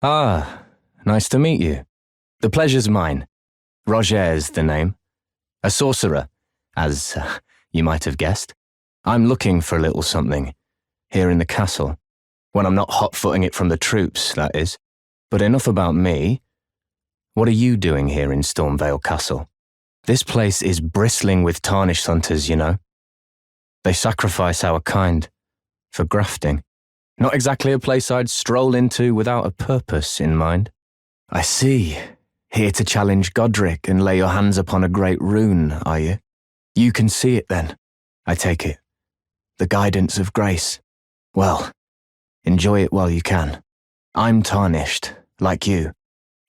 Ah, nice to meet you. The pleasure's mine. Rogier's the name. A sorcerer, as you might have guessed. I'm looking for a little something, here in the castle. When I'm not hot-footing it from the troops, that is. But enough about me. What are you doing here in Stormvale Castle? This place is bristling with tarnished hunters, you know. They sacrifice our kind for grafting. Not exactly a place I'd stroll into without a purpose in mind. I see. Here to challenge Godric and lay your hands upon a great rune, are you? You can see it then, I take it. The guidance of grace. Well, enjoy it while you can. I'm tarnished, like you.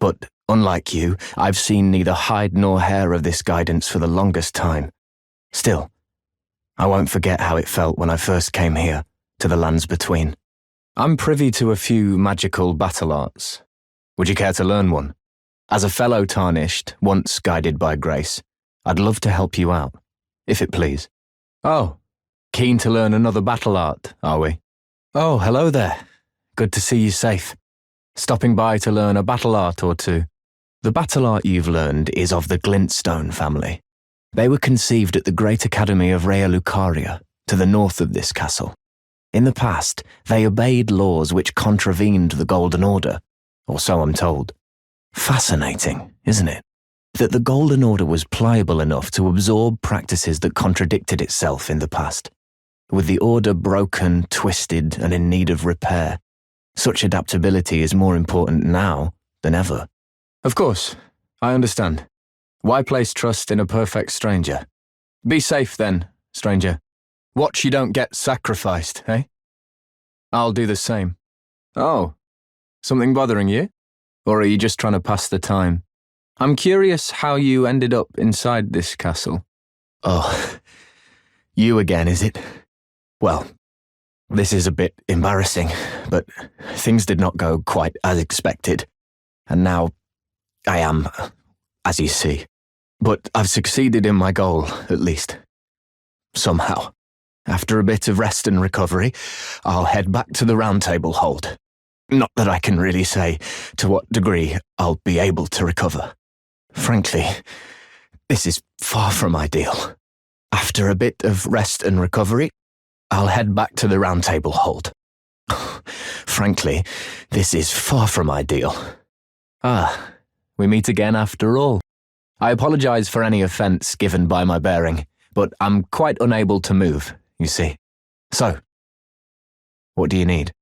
But unlike you, I've seen neither hide nor hair of this guidance for the longest time. Still, I won't forget how it felt when I first came here, to the lands between. I'm privy to a few magical battle arts. Would you care to learn one? As a fellow tarnished, once guided by grace, I'd love to help you out, if it please. Oh, keen to learn another battle art, are we? Oh, hello there. Good to see you safe. Stopping by to learn a battle art or two. The battle art you've learned is of the Glintstone family. They were conceived at the Great Academy of Rea Lucaria, to the north of this castle. In the past, they obeyed laws which contravened the Golden Order, or so I'm told. Fascinating, isn't it? That the Golden Order was pliable enough to absorb practices that contradicted itself in the past. With the Order broken, twisted, and in need of repair, such adaptability is more important now than ever. Of course, I understand. Why place trust in a perfect stranger? Be safe then, stranger. Watch you don't get sacrificed, eh? I'll do the same. Oh, something bothering you? Or are you just trying to pass the time? I'm curious how you ended up inside this castle. Oh, you again, is it? Well, this is a bit embarrassing, but things did not go quite as expected. And now I am, as you see. But I've succeeded in my goal, at least. Somehow. After a bit of rest and recovery, I'll head back to the Round Table Hold. Not that I can really say to what degree I'll be able to recover. Frankly, this is far from ideal. After a bit of rest and recovery, I'll head back to the Round Table Hold. Frankly, this is far from ideal. Ah, we meet again after all. I apologize for any offense given by my bearing, but I'm quite unable to move, you see. So, what do you need?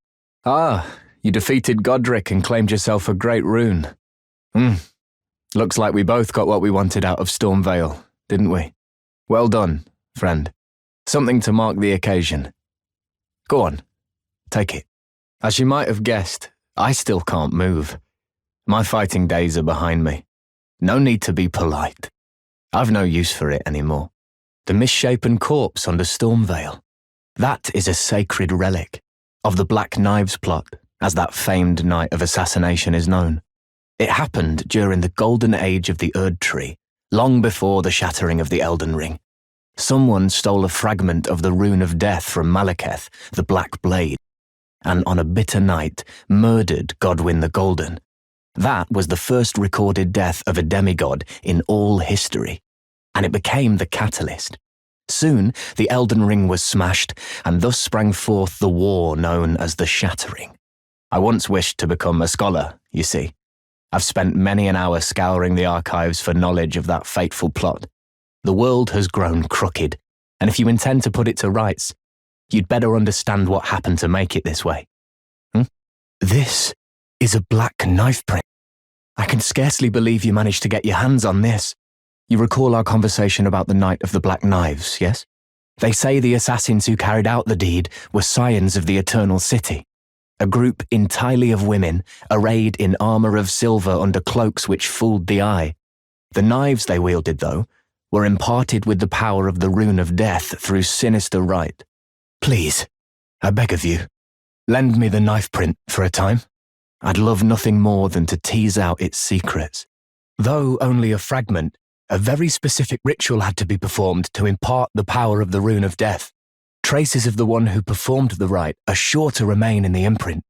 Ah, you defeated Godric and claimed yourself a great rune. Looks like we both got what we wanted out of Stormvale, didn't we? Well done, friend. Something to mark the occasion. Go on, take it. As you might have guessed, I still can't move. My fighting days are behind me. No need to be polite. I've no use for it anymore. The misshapen corpse under Stormvale. That is a sacred relic of the Black Knives plot, as that famed night of assassination is known. It happened during the golden age of the Erd Tree, long before the shattering of the Elden Ring. Someone stole a fragment of the Rune of Death from Malekith, the Black Blade, and on a bitter night murdered Godwyn the Golden. That was the first recorded death of a demigod in all history, and it became the catalyst. Soon, the Elden Ring was smashed, and thus sprang forth the war known as the Shattering. I once wished to become a scholar, you see. I've spent many an hour scouring the archives for knowledge of that fateful plot. The world has grown crooked, and if you intend to put it to rights, you'd better understand what happened to make it this way. This is a black knife print. I can scarcely believe you managed to get your hands on this. You recall our conversation about the Night of the Black Knives, yes? They say the assassins who carried out the deed were scions of the Eternal City, a group entirely of women arrayed in armour of silver under cloaks which fooled the eye. The knives they wielded, though, were imparted with the power of the Rune of Death through sinister rite. Please, I beg of you, lend me the knife print for a time. I'd love nothing more than to tease out its secrets. Though only a fragment, a very specific ritual had to be performed to impart the power of the Rune of Death. Traces of the one who performed the rite are sure to remain in the imprint.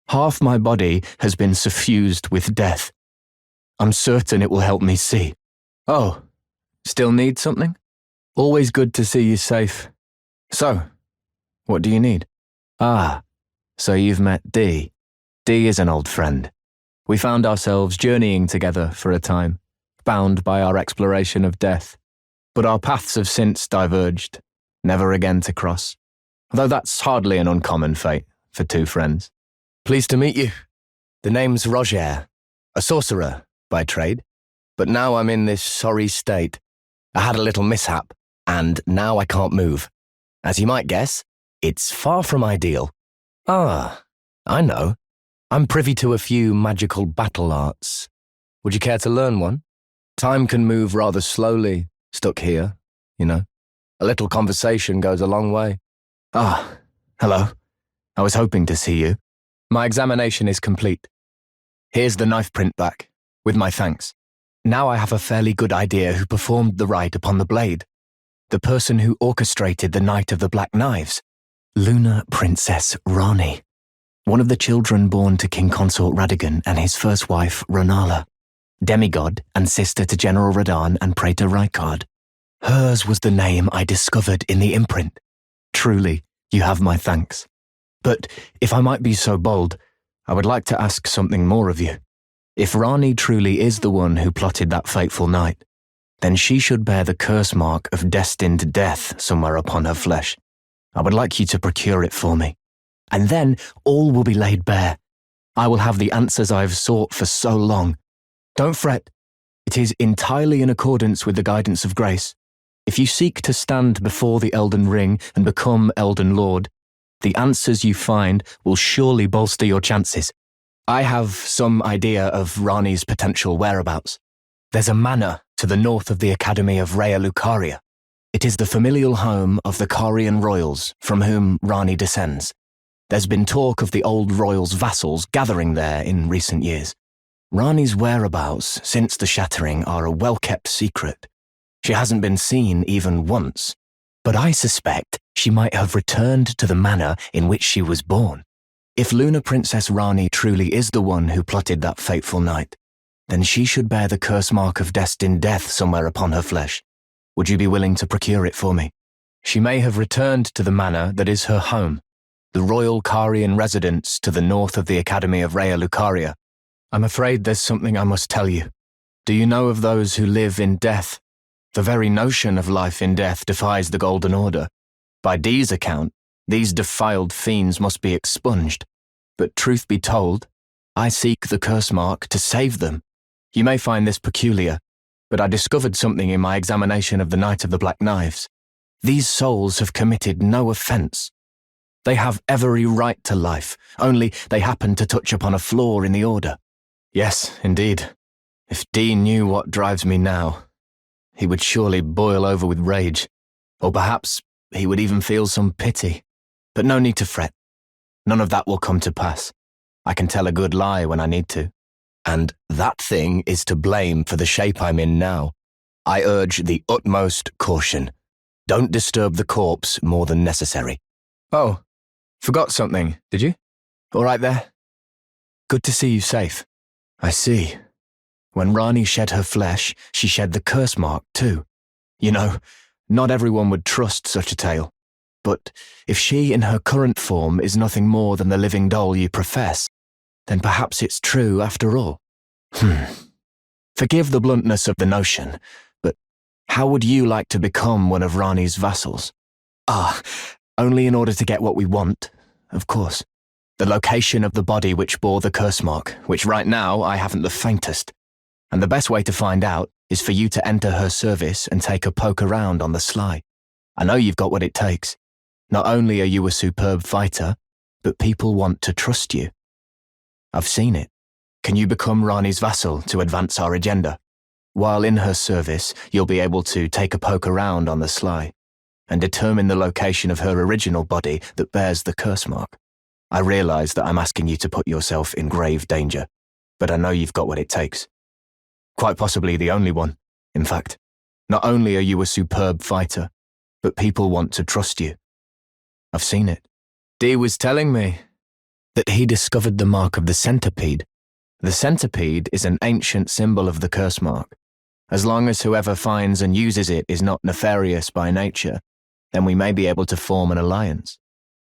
Half my body has been suffused with death. I'm certain it will help me see. Oh, still need something? Always good to see you safe. So, what do you need? Ah, so you've met Dee. Dee is an old friend. We found ourselves journeying together for a time, bound by our exploration of death. But our paths have since diverged, never again to cross. Though that's hardly an uncommon fate for two friends. Pleased to meet you. The name's Rogier, a sorcerer by trade. But now I'm in this sorry state. I had a little mishap, and now I can't move. As you might guess, it's far from ideal. Ah, I know. I'm privy to a few magical battle arts. Would you care to learn one? Time can move rather slowly, stuck here, you know. A little conversation goes a long way. Ah, hello. I was hoping to see you. My examination is complete. Here's the knife print back, with my thanks. Now I have a fairly good idea who performed the rite upon the blade. The person who orchestrated the Night of the Black Knives. Lunar Princess Ranni. One of the children born to King Consort Radagon and his first wife, Rennala. Demigod and sister to General Radahn and Praetor Rykard. Hers was the name I discovered in the imprint. Truly, you have my thanks. But if I might be so bold, I would like to ask something more of you. If Ranni truly is the one who plotted that fateful night, then she should bear the curse mark of destined death somewhere upon her flesh. I would like you to procure it for me. And then all will be laid bare. I will have the answers I have sought for so long. Don't fret. It is entirely in accordance with the guidance of grace. If you seek to stand before the Elden Ring and become Elden Lord, the answers you find will surely bolster your chances. I have some idea of Ranni's potential whereabouts. There's a manor to the north of the Academy of Raya Lucaria. It is the familial home of the Carian royals from whom Ranni descends. There's been talk of the old royals' vassals gathering there in recent years. Ranni's whereabouts since the shattering are a well-kept secret. She hasn't been seen even once, but I suspect she might have returned to the manor in which she was born. If Lunar Princess Ranni truly is the one who plotted that fateful night, then she should bear the curse mark of destined death somewhere upon her flesh. Would you be willing to procure it for me? She may have returned to the manor that is her home, the royal Carian residence to the north of the Academy of Raya Lucaria. I'm afraid there's something I must tell you. Do you know of those who live in death? The very notion of life in death defies the Golden Order. By Dee's account, these defiled fiends must be expunged. But truth be told, I seek the curse mark to save them. You may find this peculiar, but I discovered something in my examination of the Night of the Black Knives. These souls have committed no offense. They have every right to life, only they happen to touch upon a flaw in the order. Yes, indeed. If Dee knew what drives me now, he would surely boil over with rage, or perhaps he would even feel some pity. But no need to fret. None of that will come to pass. I can tell a good lie when I need to. And that thing is to blame for the shape I'm in now. I urge the utmost caution. Don't disturb the corpse more than necessary. Oh, forgot something, did you? All right there? Good to see you safe. I see. When Ranni shed her flesh, she shed the curse mark too. You know, not everyone would trust such a tale. But if she in her current form is nothing more than the living doll you profess, then perhaps it's true after all. Forgive the bluntness of the notion, but how would you like to become one of Ranni's vassals? Ah, only in order to get what we want, of course. The location of the body which bore the curse mark, which right now I haven't the faintest. And the best way to find out is for you to enter her service and take a poke around on the sly. I know you've got what it takes. Not only are you a superb fighter, but people want to trust you. I've seen it. Can you become Ranni's vassal to advance our agenda? While in her service, you'll be able to take a poke around on the sly and determine the location of her original body that bears the curse mark. I realize that I'm asking you to put yourself in grave danger, but I know you've got what it takes. Quite possibly the only one, in fact. Not only are you a superb fighter, but people want to trust you. I've seen it. Dee was telling me. that he discovered the mark of the centipede. The centipede is an ancient symbol of the curse mark. As long as whoever finds and uses it is not nefarious by nature, then we may be able to form an alliance.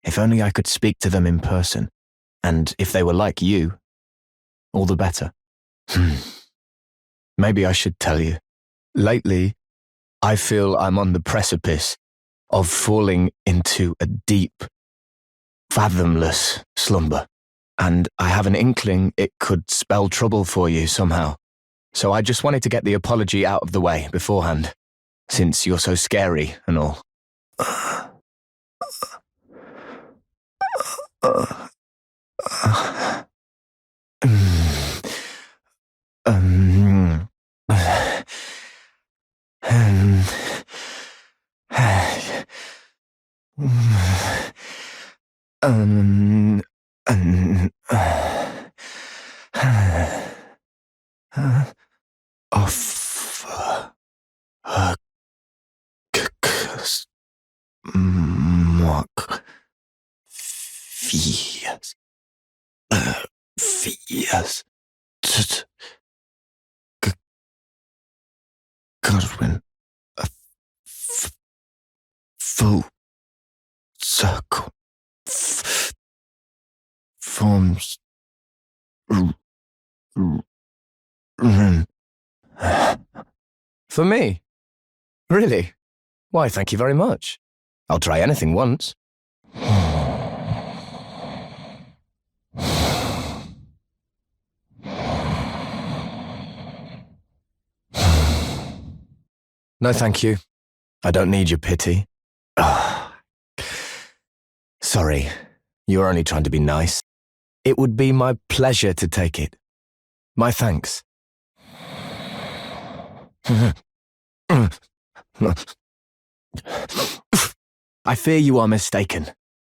If only I could speak to them in person, and if they were like you, all the better. Maybe I should tell you. Lately, I feel I'm on the precipice of falling into a deep, fathomless slumber, and I have an inkling it could spell trouble for you somehow. So I just wanted to get the apology out of the way beforehand, since you're so scary and all. Mark Fias Godwin, a full circle forms For me? Really? Why, thank you very much. I'll try anything once. No, thank you. I don't need your pity. Sorry, you were only trying to be nice. It would be my pleasure to take it. My thanks. I fear you are mistaken.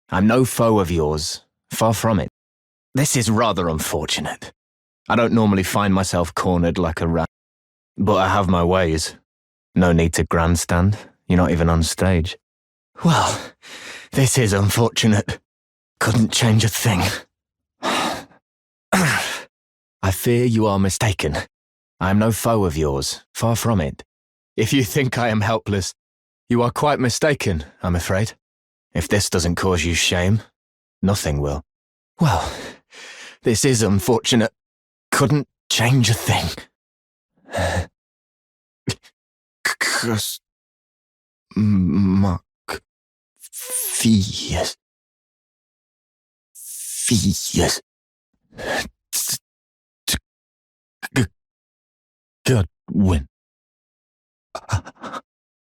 I'm no foe of yours, far from it. This is rather unfortunate. I don't normally find myself cornered like a rat, but I have my ways. No need to grandstand, you're not even on stage. Well, this is unfortunate. Couldn't change a thing. I fear you are mistaken. I am no foe of yours, far from it. If you think I am helpless, you are quite mistaken, I'm afraid. If this doesn't cause you shame, nothing will. Well, this is unfortunate. Couldn't change a thing. Curse Mark Fias Godwin.